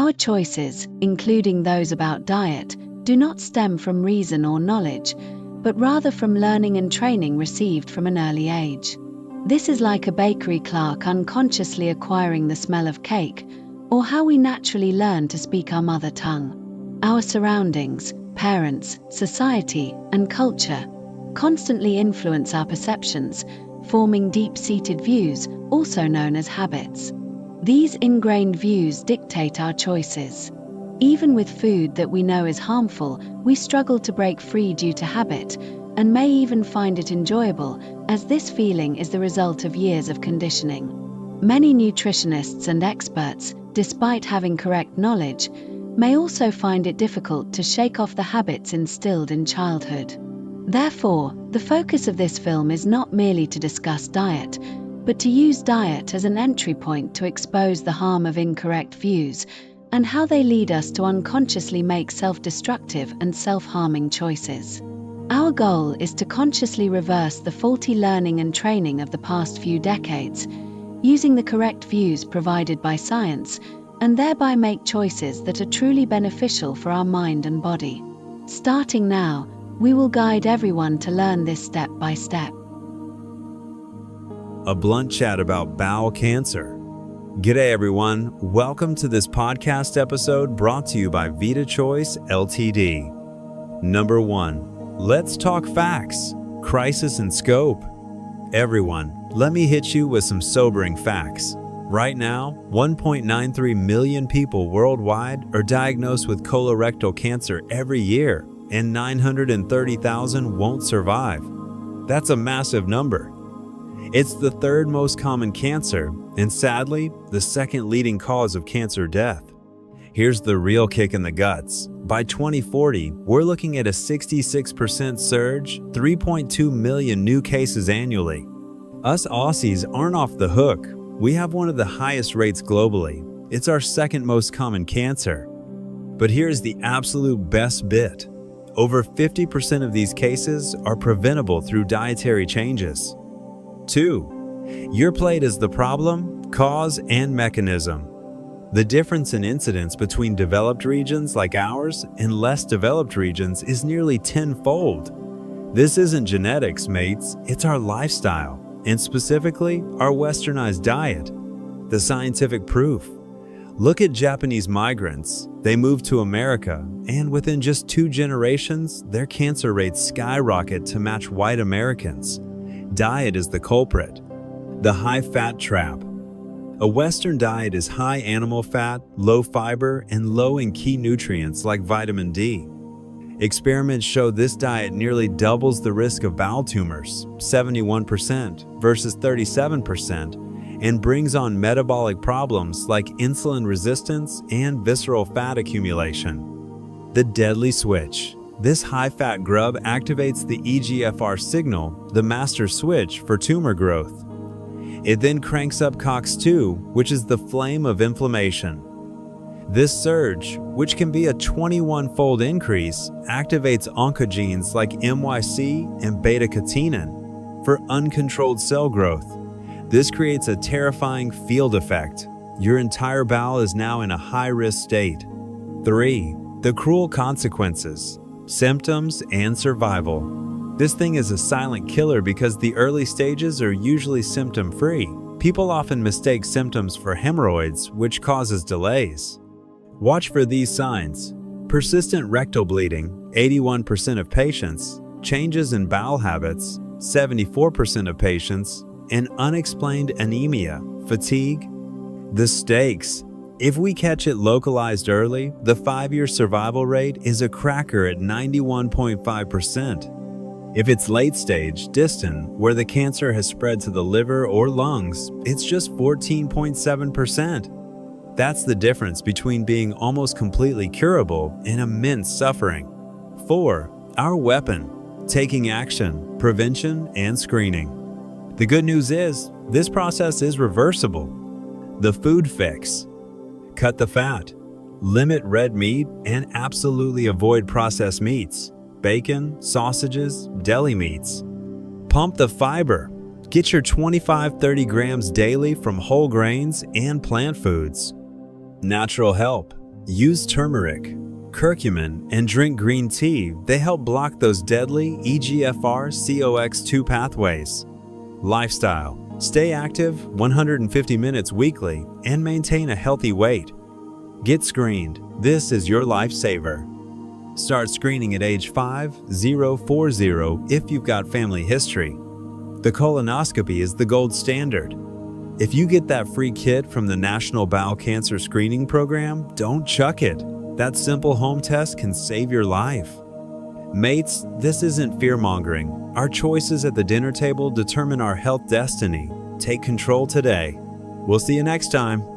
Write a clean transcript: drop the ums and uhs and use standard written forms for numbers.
Our choices, including those about diet, do not stem from reason or knowledge, but rather from learning and training received from an early age. This is like a bakery clerk unconsciously acquiring the smell of cake, or how we naturally learn to speak our mother tongue. Our surroundings, parents, society, and culture constantly influence our perceptions, forming deep-seated views, also known as habits. These ingrained views dictate our choices. Even with food that we know is harmful, we struggle to break free due to habit, and may even find it enjoyable, as this feeling is the result of years of conditioning. Many nutritionists and experts, despite having correct knowledge, may also find it difficult to shake off the habits instilled in childhood. Therefore, the focus of this film is not merely to discuss diet, but to use diet as an entry point to expose the harm of incorrect views and how they lead us to unconsciously make self-destructive and self-harming choices. Our goal is to consciously reverse the faulty learning and training of the past few decades, using the correct views provided by science, and thereby make choices that are truly beneficial for our mind and body. Starting now, we will guide everyone to learn this step by step. A blunt chat about bowel cancer. G'day everyone, welcome to this podcast episode brought to you by Vita Choice Ltd. Number 1. Let's talk facts. Crisis in scope. Everyone, let me hit you with some sobering facts. Right now, 1.93 million people worldwide are diagnosed with colorectal cancer every year, and 930,000 won't survive. That's a massive number. It's the third most common cancer, and sadly, the second leading cause of cancer death. Here's the real kick in the guts. By 2040, we're looking at a 66% surge, 3.2 million new cases annually. Us Aussies aren't off the hook. We have one of the highest rates globally. It's our second most common cancer. But here's the absolute best bit. Over 50% of these cases are preventable through dietary changes. 2. Your plate is the problem, cause, and mechanism. The difference in incidence between developed regions like ours and less developed regions is nearly tenfold. This isn't genetics, mates, it's our lifestyle, and specifically our westernized diet. The scientific proof. Look at Japanese migrants. They moved to America, and within just 2 generations, their cancer rates skyrocket to match white Americans. Diet is the culprit. The high-fat trap. A Western diet is high animal fat, low fiber, and low in key nutrients like vitamin D. Experiments show this diet nearly doubles the risk of bowel tumors, 71% versus 37%, and brings on metabolic problems like insulin resistance and visceral fat accumulation. The deadly switch. This high-fat grub activates the EGFR signal, the master switch for tumor growth. It then cranks up COX-2, which is the flame of inflammation. This surge, which can be a 21-fold increase, activates oncogenes like MYC and beta-catenin for uncontrolled cell growth. This creates a terrifying field effect. Your entire bowel is now in a high-risk state. 3. The cruel consequences. Symptoms and survival. This thing is a silent killer because the early stages are usually symptom-free. People often mistake symptoms for hemorrhoids, which causes delays. Watch for these signs. Persistent rectal bleeding, 81% of patients, changes in bowel habits, 74% of patients, and unexplained anemia, fatigue. The stakes. If we catch it localized early, the 5-year survival rate is a cracker at 91.5%. If it's late stage, distant, where the cancer has spread to the liver or lungs, it's just 14.7%. That's the difference between being almost completely curable and immense suffering. 4. Our weapon. Taking action, prevention, and screening. The good news is, this process is reversible. The food fix. Cut the fat. Limit red meat and absolutely avoid processed meats, bacon, sausages, deli meats. Pump the fiber. Get your 25-30 grams daily from whole grains and plant foods. Natural help. Use turmeric, curcumin, and drink green tea. They help block those deadly EGFR-COX2 pathways. Lifestyle. Stay active 150 minutes weekly and maintain a healthy weight. Get screened. This is your lifesaver. Start screening at age 5040 if you've got family history. The colonoscopy is the gold standard. If you get that free kit from the National Bowel Cancer Screening Program, don't chuck it. That simple home test can save your life. Mates, this isn't fear-mongering. Our choices at the dinner table determine our health destiny. Take control today. We'll see you next time.